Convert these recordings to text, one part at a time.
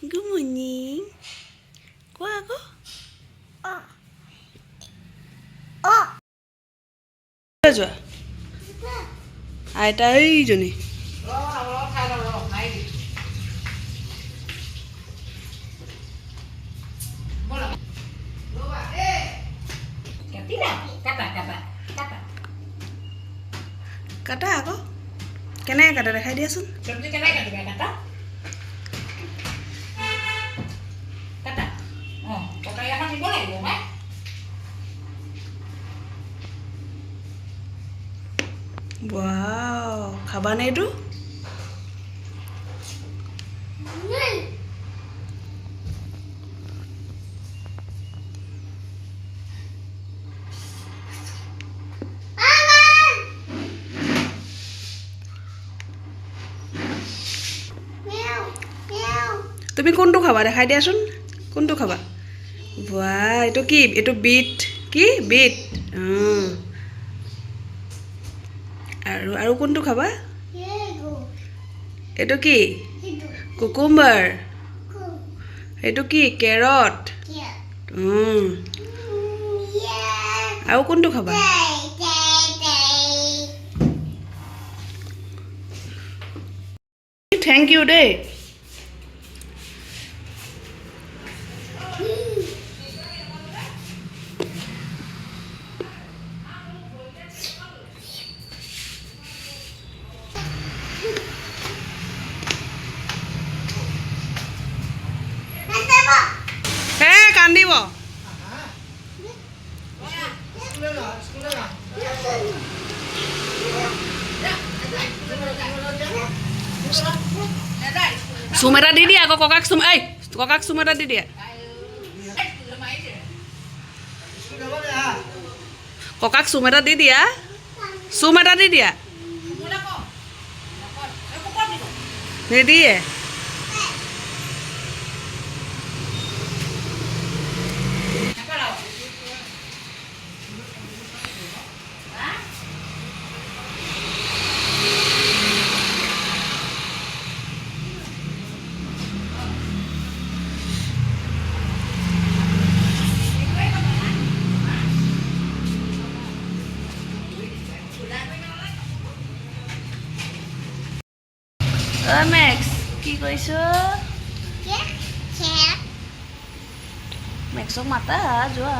Good morning. কোৱা আকৌ যোৱা আইতা এইজনী কাটা আকৌ কেনেকৈ কাটা দেখাই দিয়াচোন ৱাও খাবানে এইটো তুমি কোনটো খাবা দেখাই দিয়াচোন কোনটো খাবা ৱা এইটো কি এইটো বিট কি বিট আৰু আৰু কোনটো খাবা এইটো কি কুকুম্বাৰ এইটো কি কেৰট আৰু কোনটো খাবা থেংক ইউ দেই কান্দিব চুম এটা দি দিয়া আকৌ ককাক চুম এটা দি দিয়া ককাক চুম এটা দি দিয়া চুম এটা দি দিয়া নিদিয়ে মেক্স কি কৈছ মেক্সক মাতা যোৱা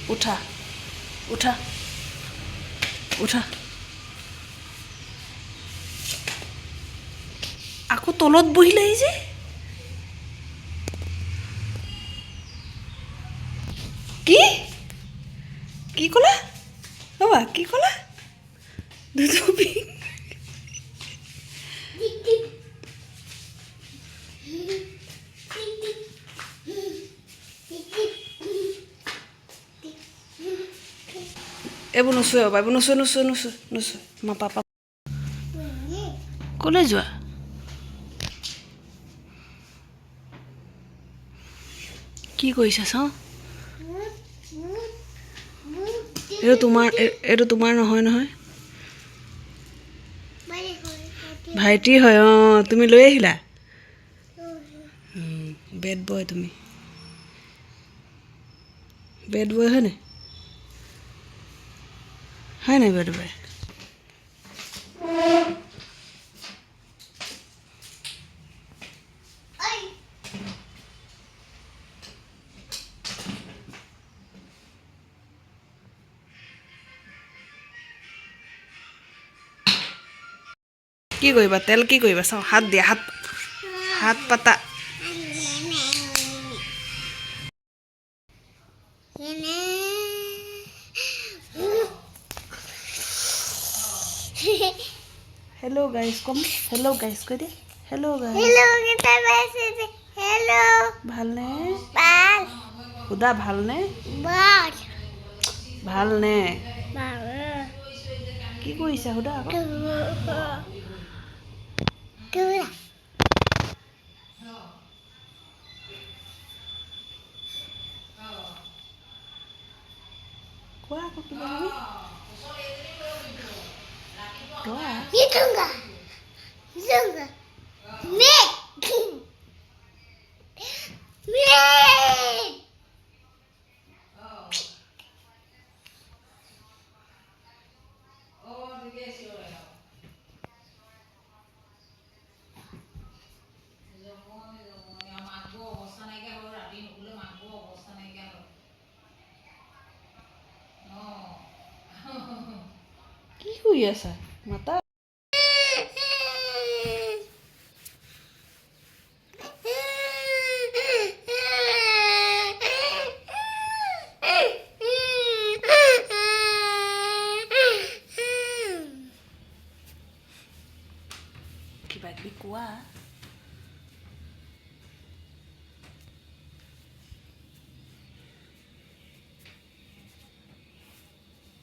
উঠা উঠা উঠা আকৌ তলত বহিলে এই যে কি কি ক'লা বাবা কি ক'লা দুধুবি এইবোৰ নুচুৱে বাবা এইবোৰ নুচুৱে মা পাপা ক'লৈ যোৱা কি কৰিছা চাওঁ এইটো তোমাৰ নহয় নহয় ভাইটি হয় অঁ তুমি লৈ আহিলা বেড বয় তুমি বেড বয় হয় নাই বেড বয় কি কৰিবা তেল কি কৰিবা চাওঁ হাত দিয়া হাত পাতা হেল্ল' গাইজ কম হেল্ল' গাইজ কৈ দে হেল্ল' গাইজ ভালনে সুধা ভালনে ভালনে কি কৰিছা সুধা আকৌ Kura. Koa aku kiba kibi. Koa. Itu enggak. Itu enggak. Mek. Mek. কি শুই আছা মাতা কিবা কিবি কোৱা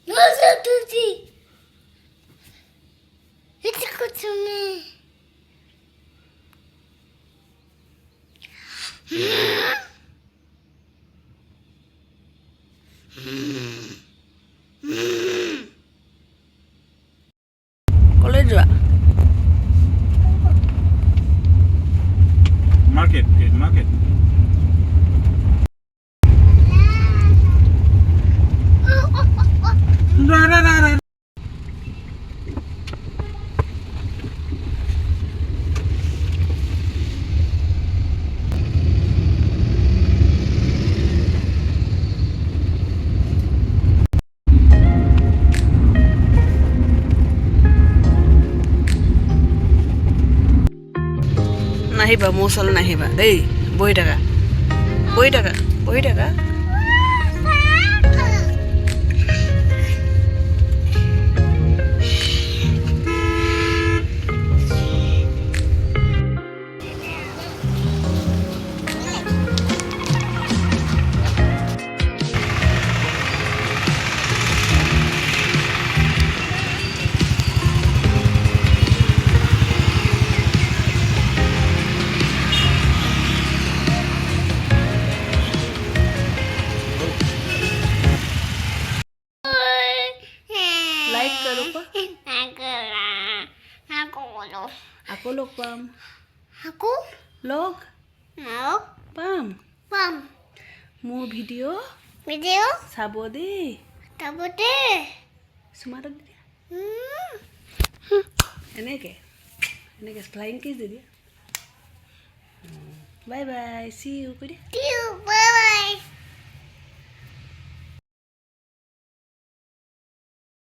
Masa tuti. Itu kucingnya. কলৈ যোৱা Market. নাহিবা মোৰ ওচৰলৈ নাহিবা দেই বহি থাকা লাইক কৰো পা আকৌ লগ পাম Aku লগ mau পাম pam মোৰ ভিডিঅ' video চাব দেই tabote. চুমাৰক দি দিয়া এনেকৈ ফ্লাইং কিছ দি দিয়া বাই বাই চি ইউ কৈ দিয়া Tiu.